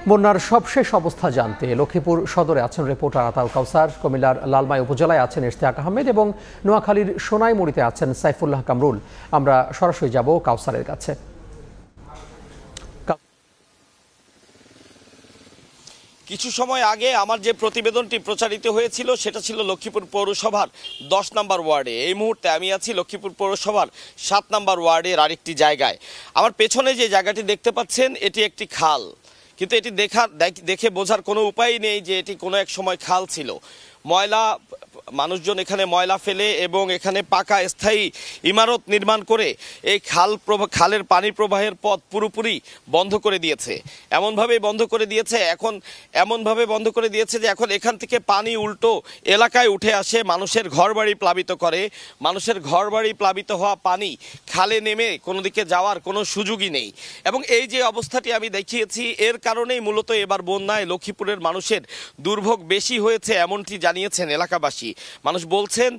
বন্যার সবশেষ অবস্থা জানতে লক্ষ্মীপুর সদরে আছেন রিপোর্টার আতাল কাউসার, কুমিল্লার লালমাই উপজেলায় আছেন ইশতিয়াক আহমেদ এবং নোয়াখালীর সোনাইমুড়িতে আছেন সাইফুল্লাহ কামরুল। আমরা সরাসরি যাব কাউসারের কাছে। কিছু সময় আগে আমার যে প্রতিবেদনটি প্রচারিত হয়েছিল সেটা ছিল লক্ষ্মীপুর পৌরসভার 10 নম্বর ওয়ার্ডে। এই মুহূর্তে আমি আছি লক্ষ্মীপুর পৌরসভার 7 নম্বর ওয়ার্ডের আরেকটি জায়গায়। আমার পেছনে যে জায়গাটি দেখতে পাচ্ছেন এটি একটি খাল, কিন্তু এটি দেখে বোঝার কোনো উপায় নেই যে এটি কোনো এক সময় খাল ছিল। মানুষজন এখানে ময়লা ফেলে এবং এখানে পাকা স্থায়ী ইমারত নির্মাণ করে এই খালের পানি প্রবাহের পথ পুরোপুরি বন্ধ করে দিয়েছে। এমনভাবে বন্ধ করে দিয়েছে যে এখন এখান থেকে পানি উল্টো এলাকায় উঠে আসে, মানুষের ঘরবাড়ি প্লাবিত করে। মানুষের ঘরবাড়ি প্লাবিত হওয়া পানি খালে নেমে কোনো দিকে যাওয়ার কোনো সুযোগই নেই। এবং এই যে অবস্থাটি আমি দেখিয়েছি এর কারণেই মূলত এবার বন্যায় লক্ষ্মীপুরের মানুষের দুর্ভোগ বেশি হয়েছে এমনটি জানিয়েছেন এলাকাবাসী। মানুষ বলছেন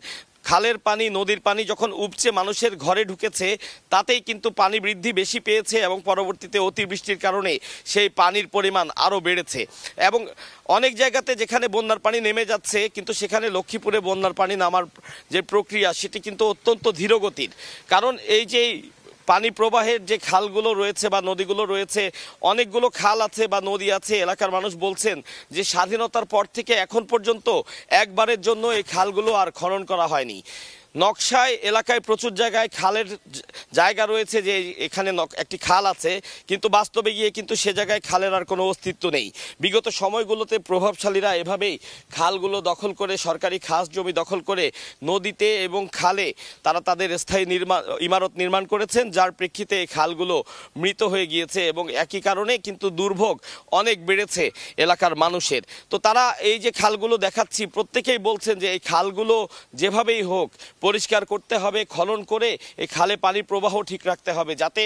খালের পানি, নদীর পানি যখন উপচে মানুষের ঘরে ঢুকেছে তাতেই কিন্তু পানি বৃদ্ধি বেশি পেয়েছে এবং পরবর্তীতে অতিবৃষ্টির কারণে সেই পানির পরিমাণ আরও বেড়েছে। এবং অনেক জায়গাতে যেখানে বন্যার পানি নেমে যাচ্ছে কিন্তু সেখানে লক্ষ্মীপুরে বন্যার পানি নামার যে প্রক্রিয়া সেটি কিন্তু অত্যন্ত ধীরগতির। কারণ এই যে পানি প্রবাহের যে খালগুলো রয়েছে বা নদীগুলো রয়েছে, অনেকগুলো খাল আছে বা নদী আছে, এলাকার মানুষ বলছেন যে স্বাধীনতার পর থেকে এখন পর্যন্ত একবারের জন্য এই খালগুলো আর খনন করা হয়নি। নকশায় এলাকায় প্রচুর জায়গায় খালের জায়গা রয়েছে যে এখানে একটি খাল আছে, কিন্তু বাস্তবে গিয়ে কিন্তু সে জায়গায় খালের আর কোনো অস্তিত্ব নেই। বিগত সময়গুলোতে প্রভাবশালীরা এভাবেই খালগুলো দখল করে, সরকারি খাস জমি দখল করে নদীতে এবং খালে তারা তাদের স্থায়ী ইমারত নির্মাণ করেছেন, যার প্রেক্ষিতে এই খালগুলো মৃত হয়ে গিয়েছে এবং একই কারণে কিন্তু দুর্ভোগ অনেক বেড়েছে এলাকার মানুষের। তো তারা এই যে খালগুলো দেখাচ্ছি প্রত্যেকেই বলছেন যে এই খালগুলো যেভাবেই হোক পরিষ্কার করতে হবে, খনন করে এই খালে পানির প্রবাহ ঠিক রাখতে হবে, যাতে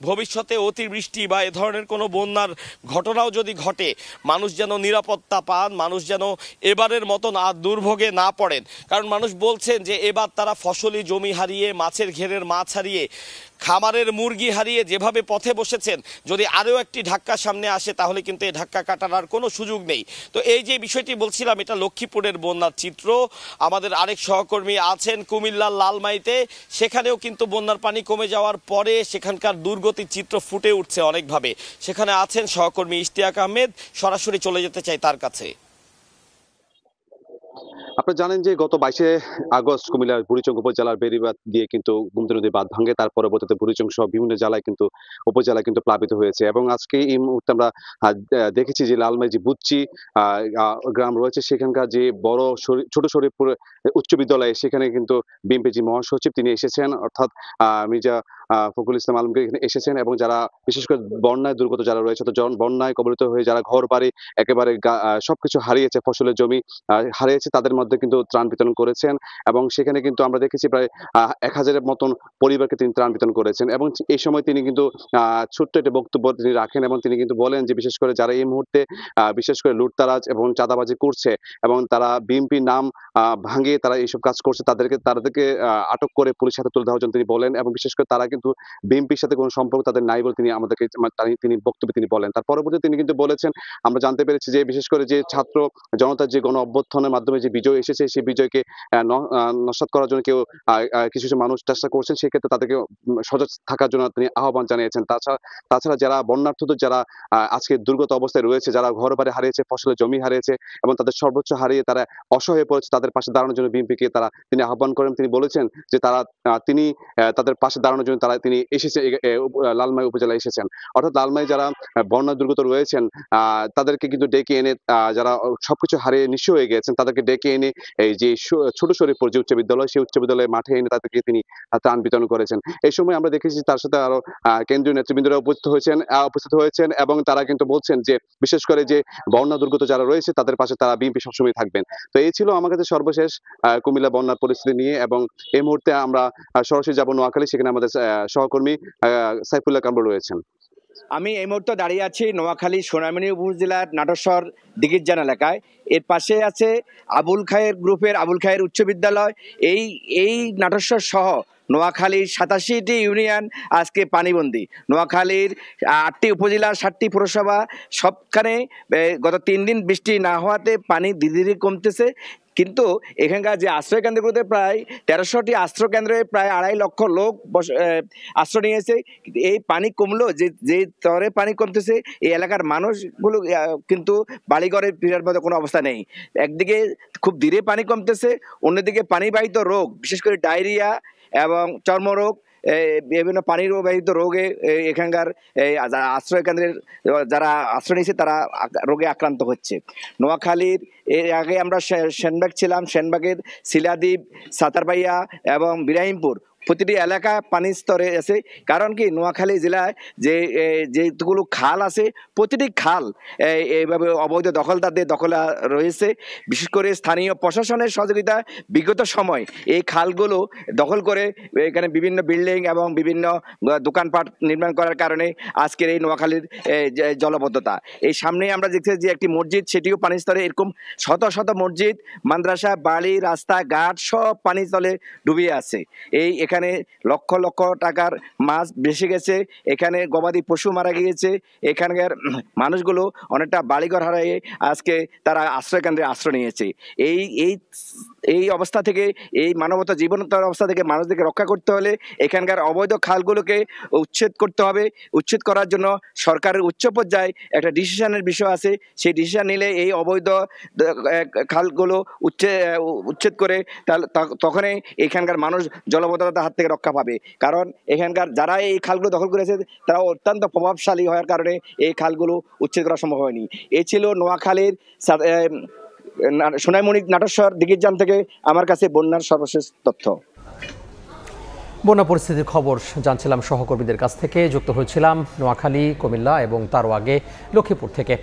ভবিষ্যতে অতিবৃষ্টি বা এ ধরনের কোনো বন্যার ঘটনাও যদি ঘটে মানুষ যেন নিরাপত্তা পান, মানুষ যেন এবারের মতন আর দুর্ভোগে না পড়েন। কারণ মানুষ বলছেন যে এবার তারা ফসলি জমি হারিয়ে, মাছের ঘেরের মাছ হারিয়ে, খামারের মুরগি হারিয়ে যেভাবে পথে বসেছেন, যদি আরও একটি ধাক্কা সামনে আসে তাহলে কিন্তু এই ধাক্কা কাটার আর কোনো সুযোগ নেই। তো এই যে বিষয়টি বলছিলাম এটা লক্ষ্মীপুরের বন্যার চিত্র। আমাদের আরেক সহকর্মী আছেন কুমিল্লার লালমাইতে, সেখানেও কিন্তু বন্যার পানি কমে যাওয়ার পরে সেখানকার দুর্গতির চিত্র ফুটে উঠছে অনেকভাবে। সেখানে আছেন সহকর্মী ইশতিয়াক আহমেদ, সরাসরি চলে যেতে চাই তার কাছে। আপনারা জানেন যে গত 22শে আগস্ট কুমিল্লার বুড়িচং উপজেলার বেড়িবাঁধ দিয়ে কিন্তু গুমতি নদী বাঁধ ভাঙে, তার পরবর্তীতে বুড়িচং সহ বিভিন্ন জেলায় কিন্তু উপজেলায় কিন্তু প্লাবিত হয়েছে। এবং আজকে এই মুহূর্তে আমরা দেখেছি যে লালমাই যে বুচ্চি গ্রাম রয়েছে সেখানকার যে বড় ছোট শরীফপুর উচ্চ বিদ্যালয়ে সেখানে কিন্তু বিএনপি যে মহাসচিব তিনি এসেছেন, অর্থাৎ মির্জা ফখরুল ইসলাম আলমগীর এখানে এসেছেন এবং যারা বিশেষ করে বন্যায় দুর্গত যারা রয়েছে, তো বন্যায় কবলিত হয়ে যারা ঘর বাড়ি একেবারে সবকিছু হারিয়েছে, ফসলের জমি হারিয়েছে, তাদের মধ্যে কিন্তু ত্রাণ বিতরণ করেছেন। এবং সেখানে কিন্তু আমরা দেখেছি প্রায় 1000-এর মতন পরিবারকে তিনি ত্রাণ বিতরণ করেছেন। এবং এই সময় তিনি কিন্তু ছোট্ট একটা বক্তব্য তিনি রাখেন এবং তিনি কিন্তু বলেন যে বিশেষ করে যারা এই মুহূর্তে বিশেষ করে লুটতারাজ এবং চাঁদাবাজি করছে এবং তারা বিএনপির নাম ভাঙিয়ে তারা এইসব কাজ করছে, তাদেরকে আটক করে পুলিশের হাতে তুলে দেওয়ার জন্য তিনি বলেন। এবং বিশেষ করে তারা কিন্তু বিএনপির সাথে কোনো সম্পর্ক তাদের নাই বলে তিনি আমাদেরকে তিনি বক্তব্যে তিনি বলেন। তার পরবর্তীতে তিনি কিন্তু বলেছেন, আমরা জানতে পেরেছি যে বিশেষ করে যে ছাত্র জনতার যে গণ অভ্যুত্থানের মাধ্যমে যে বিজয় এসেছে সেই বিজয়কে নস্যাৎ করার জন্য কিছু কিছু মানুষ চেষ্টা করছেন, সেক্ষেত্রে তাদেরকে সজাগ থাকার জন্য তিনি আহ্বান জানিয়েছেন। তাছাড়া যারা বন্যার্থদের যারা আজকে দুর্গত অবস্থায় রয়েছে, যারা ঘর বাড়ি হারিয়েছে, ফসলের জমি হারিয়েছে এবং তাদের সর্বোচ্চ হারিয়ে তারা অসহায় পড়েছে, তাদের পাশে দাঁড়ানোর জন্য বিএনপিকে তিনি আহ্বান করেন। তিনি বলেছেন যে তিনি তাদের পাশে দাঁড়ানোর জন্য তিনি এসেছেন, লালমাই উপজেলায় এসেছেন। অর্থাৎ লালমাই যারা বন্যা দুর্গত রয়েছেন তাদেরকে কিন্তু ডেকে এনে, যারা সবকিছু হারিয়ে নিঃস্ব হয়ে গেছেন তাদেরকে ডেকে এনে এই যে ছোট শরীফপুর যে উচ্চ বিদ্যালয়, সেই উচ্চ বিদ্যালয়ের মাঠে এনে তাদেরকে তিনি ত্রাণ বিতরণ করেছেন। এই সময় আমরা দেখেছি তার সাথে আরো কেন্দ্রীয় নেতৃবৃন্দরা উপস্থিত হয়েছেন এবং তারা কিন্তু বলছেন যে বিশেষ করে যে বন্যা দুর্গত যারা রয়েছে তাদের পাশে তারা বিএনপি সবসময় থাকবেন। তো এই ছিল আমার কাছে সর্বশেষ কুমিল্লা বন্যার পরিস্থিতি নিয়ে। এবং এই মুহূর্তে আমরা সরাসরি যাব নোয়াখালী, সেখানে আমাদের সহকর্মী সাইফুল্লাহ কামরুল রয়েছেন। আমি এই মুহূর্তে দাঁড়িয়ে আছি নোয়াখালী সোনাইমুড়ি উপজেলার নাটোরসর দিঘিরজান এলাকায়। এর পাশে আছে আবুল খায়ের গ্রুপের আবুল খায়ের উচ্চ বিদ্যালয়। এই নাটোরসর সহ নোয়াখালীর 87টি ইউনিয়ন আজকে পানিবন্দী। নোয়াখালীর 8টি উপজেলা, 7টি পৌরসভা, সবখানে গত 3 দিন বৃষ্টি না হওয়াতে পানি ধীরে ধীরে কমতেছে। কিন্তু এখানকার যে আশ্রয় কেন্দ্রগুলোতে প্রায় 1300টি আশ্রয় কেন্দ্রে প্রায় 2.5 লক্ষ লোক আশ্রয় নিয়েছে। এই পানি কমলো, যে স্তরে পানি কমতেছে এই এলাকার মানুষগুলো কিন্তু বাড়িঘরে ফেরার মতো কোনো অবস্থা নেই। একদিকে খুব ধীরে পানি কমতেছে, অন্যদিকে পানিবাহিত রোগ, বিশেষ করে ডায়রিয়া এবং চর্মরোগ, বিভিন্ন পানিবাহিত রোগে এখানকার আশ্রয় কেন্দ্রের যারা আশ্রয় নিয়েছে তারা রোগে আক্রান্ত হচ্ছে। নোয়াখালীর এর আগে আমরা সেনবাগ ছিলাম, সেনবাগের শিলাদ্বীপ, সাতারবাইয়া এবং বিরাহিমপুর প্রতিটি এলাকা পানির স্তরে আছে। কারণ কি, নোয়াখালী জেলায় যেগুলো খাল আছে প্রতিটি খাল এইভাবে অবৈধ দখলদারদের দখলে রয়েছে। বিশেষ করে স্থানীয় প্রশাসনের সহযোগিতা বিগত সময় এই খালগুলো দখল করে এখানে বিভিন্ন বিল্ডিং এবং বিভিন্ন দোকানপাট নির্মাণ করার কারণে আজকের এই নোয়াখালীর জলবদ্ধতা। এই সামনে আমরা দেখতেছি যে একটি মসজিদ, সেটিও পানির স্তরে, এরকম শত শত মসজিদ, মাদ্রাসা, বাড়ি, রাস্তাঘাট সব পানির তলে ডুবিয়ে আছে। এখানে লক্ষ লক্ষ টাকার মাছ ভেসে গেছে, এখানে গবাদি পশু মারা গিয়েছে, এখানকার মানুষগুলো অনেকটা বাড়িঘর হারিয়ে আজকে তারা আশ্রয় কেন্দ্রে আশ্রয় নিয়েছে। এই অবস্থা থেকে, এই মানবতা জীবনতার অবস্থা থেকে মানুষদেরকে রক্ষা করতে হলে এখানকার অবৈধ খালগুলোকে উচ্ছেদ করতে হবে। উচ্ছেদ করার জন্য সরকারের উচ্চ পর্যায়ে একটা ডিসিশনের বিষয় আছে। সেই ডিসিশন নিলে এই অবৈধ খালগুলো উচ্ছেদ করে তখনই এখানকার মানুষ জলবদ্ধতার হাত থেকে রক্ষা পাবে। কারণ এখানকার যারা এই খালগুলো দখল করেছে তারা অত্যন্ত প্রভাবশালী হওয়ার কারণে এই খালগুলো উচ্ছেদ করা সম্ভব হয়নি। এই ছিল নোয়াখালীর সোনাইমুড়ি নাটেশ্বর দিঘিরজান থেকে আমার কাছে বন্যার সর্বশেষ তথ্য। বন্যা পরিস্থিতির খবর জানছিলাম সহকর্মীদের কাছ থেকে, যুক্ত হয়েছিলাম নোয়াখালী, কুমিল্লা এবং তারও আগে লক্ষ্মীপুর থেকে।